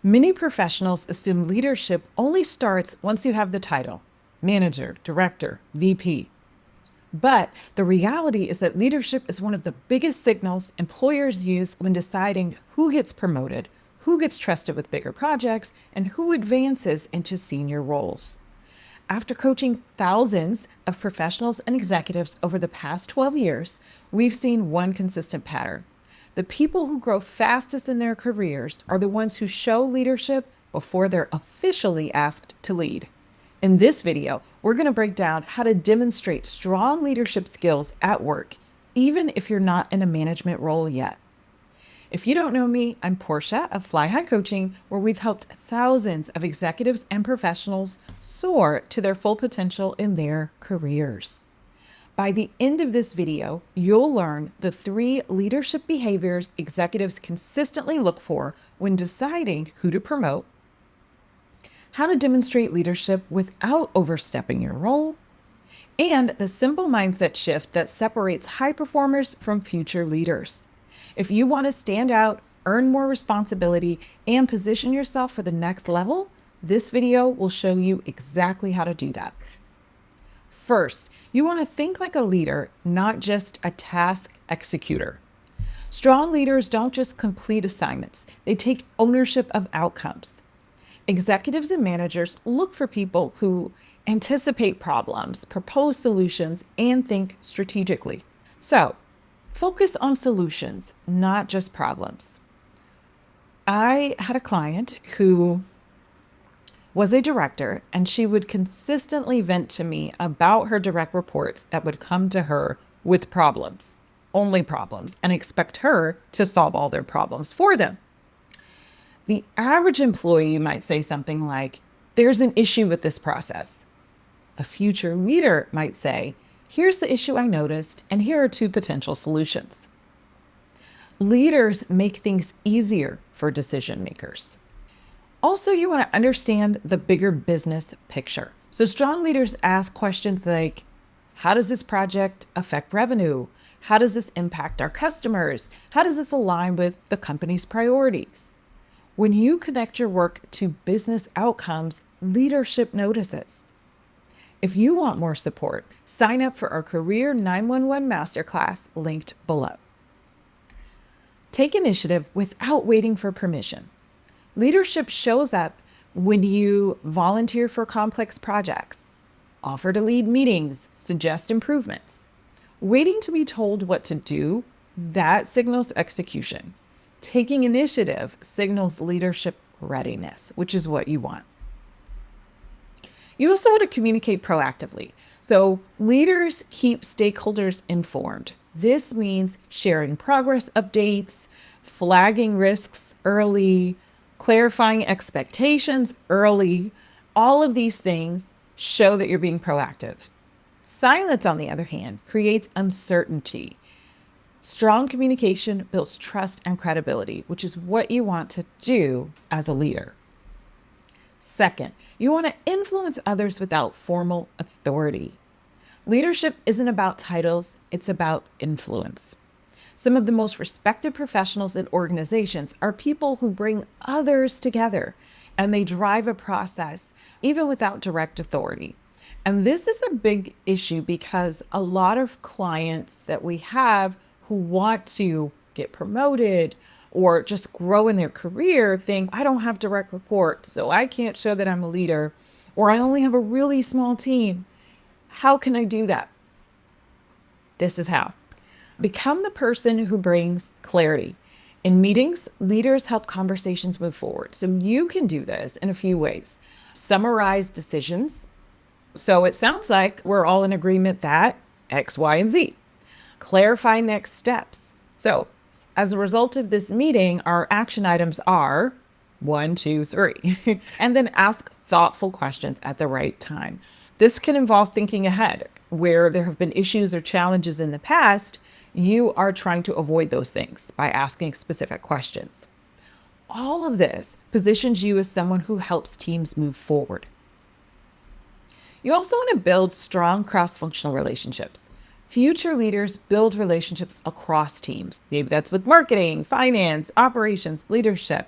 Many professionals assume leadership only starts once you have the title manager, director, VP. But the reality is that leadership is one of the biggest signals employers use when deciding who gets promoted, who gets trusted with bigger projects, and who advances into senior roles. After coaching thousands of professionals and executives over the past 12 years, we've seen one consistent pattern. The people who grow fastest in their careers are the ones who show leadership before they're officially asked to lead. In this video, we're going to break down how to demonstrate strong leadership skills at work, even if you're not in a management role yet. If you don't know me, I'm Portia of Fly High Coaching, where we've helped thousands of executives and professionals soar to their full potential in their careers. By the end of this video, you'll learn the 3 leadership behaviors executives consistently look for when deciding who to promote, how to demonstrate leadership without overstepping your role, and the simple mindset shift that separates high performers from future leaders. If you want to stand out, earn more responsibility, and position yourself for the next level, this video will show you exactly how to do that. First, you want to think like a leader, not just a task executor. Strong leaders don't just complete assignments, they take ownership of outcomes. Executives and managers look for people who anticipate problems, propose solutions, and think strategically. So, focus on solutions, not just problems. I had a client who was a director, and she would consistently vent to me about her direct reports that would come to her with problems, only problems, and expect her to solve all their problems for them. The average employee might say something like, "There's an issue with this process." A future leader might say, "Here's the issue I noticed, and here are 2 potential solutions." Leaders make things easier for decision makers. Also, you want to understand the bigger business picture. So strong leaders ask questions like, how does this project affect revenue? How does this impact our customers? How does this align with the company's priorities? When you connect your work to business outcomes, leadership notices. If you want more support, sign up for our Career 911 Masterclass linked below. Take initiative without waiting for permission. Leadership shows up when you volunteer for complex projects, offer to lead meetings, suggest improvements. Waiting to be told what to do, that signals execution. Taking initiative signals leadership readiness, which is what you want. You also want to communicate proactively. So leaders keep stakeholders informed. This means sharing progress updates, flagging risks early, clarifying expectations early. All of these things show that you're being proactive. Silence, on the other hand, creates uncertainty. Strong communication builds trust and credibility, which is what you want to do as a leader. Second, you want to influence others without formal authority. Leadership isn't about titles, it's about influence. Some of the most respected professionals in organizations are people who bring others together, and they drive a process even without direct authority. And this is a big issue because a lot of clients that we have who want to get promoted or just grow in their career think, I don't have direct report, so I can't show that I'm a leader, or I only have a really small team. How can I do that? This is how. Become the person who brings clarity. In meetings, leaders help conversations move forward. So you can do this in a few ways. Summarize decisions. So it sounds like we're all in agreement that X, Y, and Z. Clarify next steps. So as a result of this meeting, our action items are 1, 2, 3, and then ask thoughtful questions at the right time. This can involve thinking ahead. Where there have been issues or challenges in the past, you are trying to avoid those things by asking specific questions. All of this positions you as someone who helps teams move forward. You also want to build strong cross-functional relationships. Future leaders build relationships across teams. Maybe that's with marketing, finance, operations, leadership.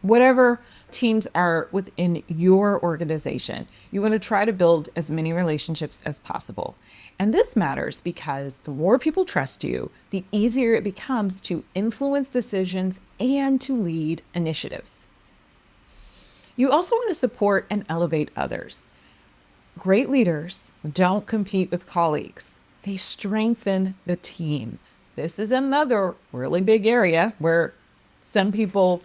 whatever teams are within your organization. You want to try to build as many relationships as possible. And this matters because the more people trust you, the easier it becomes to influence decisions and to lead initiatives. You also want to support and elevate others. Great leaders don't compete with colleagues. They strengthen the team. This is another really big area where some people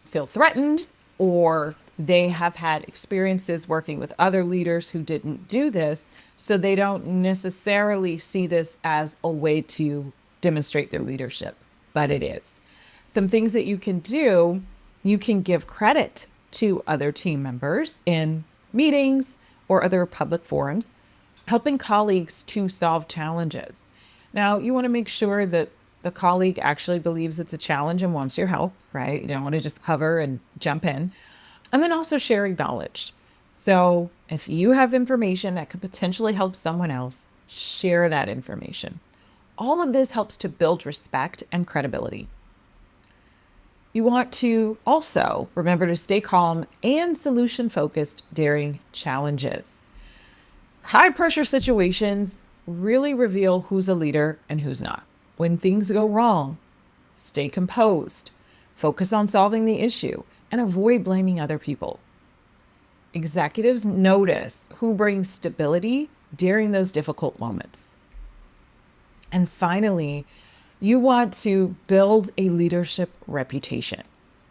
feel threatened, or they have had experiences working with other leaders who didn't do this, so they don't necessarily see this as a way to demonstrate their leadership, but it is. Some things that you can do, you can give credit to other team members in meetings or other public forums, helping colleagues to solve challenges. Now, you want to make sure that the colleague actually believes it's a challenge and wants your help, right? You don't want to just hover and jump in. And then also sharing knowledge. So if you have information that could potentially help someone else, share that information. All of this helps to build respect and credibility. You want to also remember to stay calm and solution focused during challenges. High pressure situations really reveal who's a leader and who's not. When things go wrong, stay composed, focus on solving the issue, and avoid blaming other people. Executives notice who brings stability during those difficult moments. And finally, you want to build a leadership reputation.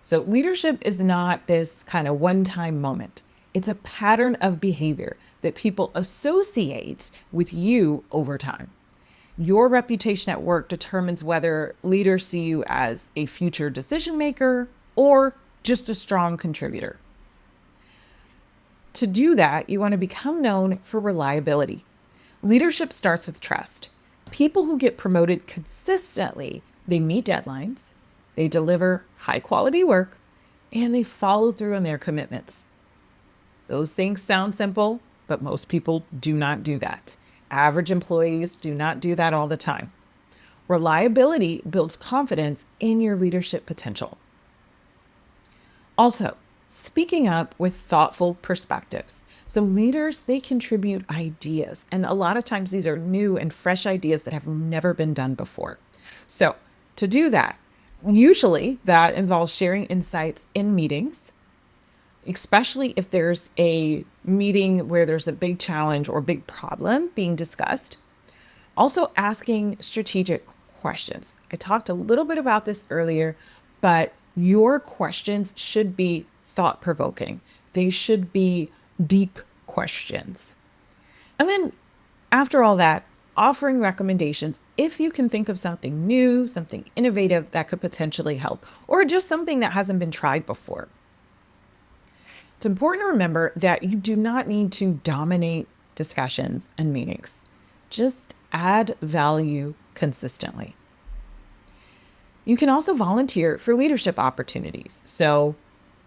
So leadership is not this kind of one-time moment. It's a pattern of behavior that people associate with you over time. Your reputation at work determines whether leaders see you as a future decision maker or just a strong contributor. To do that, you want to become known for reliability. Leadership starts with trust. People who get promoted consistently, they meet deadlines, they deliver high quality work, and they follow through on their commitments. Those things sound simple, but most people do not do that. Average employees do not do that all the time. Reliability builds confidence in your leadership potential. Also, speaking up with thoughtful perspectives. So leaders, they contribute ideas, and a lot of times these are new and fresh ideas that have never been done before. So to do that, usually that involves sharing insights in meetings, especially if there's a meeting where there's a big challenge or big problem being discussed. Also asking strategic questions. I talked a little bit about this earlier, but your questions should be thought-provoking. They should be deep questions. And then after all that, offering recommendations if you can think of something new, something innovative that could potentially help, or just something that hasn't been tried before. It's important to remember that you do not need to dominate discussions and meetings. Just add value consistently. You can also volunteer for leadership opportunities. So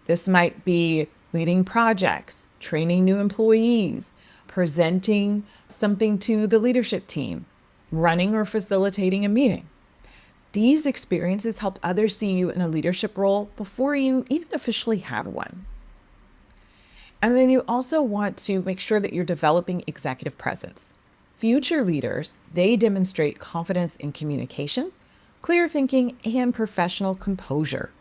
this might be leading projects, training new employees, presenting something to the leadership team, running or facilitating a meeting. These experiences help others see you in a leadership role before you even officially have one. And then you also want to make sure that you're developing executive presence. Future leaders, they demonstrate confidence in communication, clear thinking, and professional composure.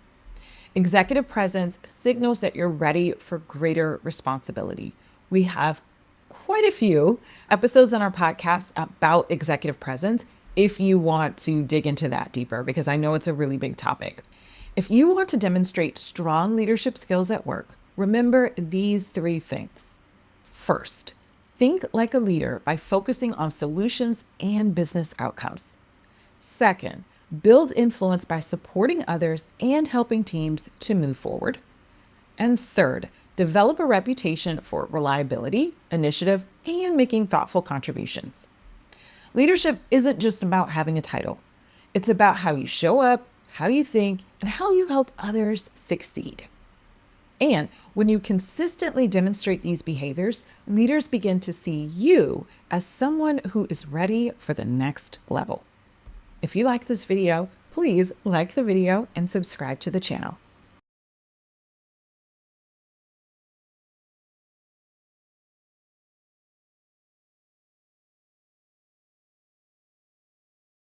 Executive presence signals that you're ready for greater responsibility. We have quite a few episodes on our podcast about executive presence if you want to dig into that deeper, because I know it's a really big topic. If you want to demonstrate strong leadership skills at work, remember these 3 things. First, think like a leader by focusing on solutions and business outcomes. Second, build influence by supporting others and helping teams to move forward. And third, develop a reputation for reliability, initiative, and making thoughtful contributions. Leadership isn't just about having a title. It's about how you show up, how you think, and how you help others succeed. And when you consistently demonstrate these behaviors, leaders begin to see you as someone who is ready for the next level. If you like this video, please like the video and subscribe to the channel.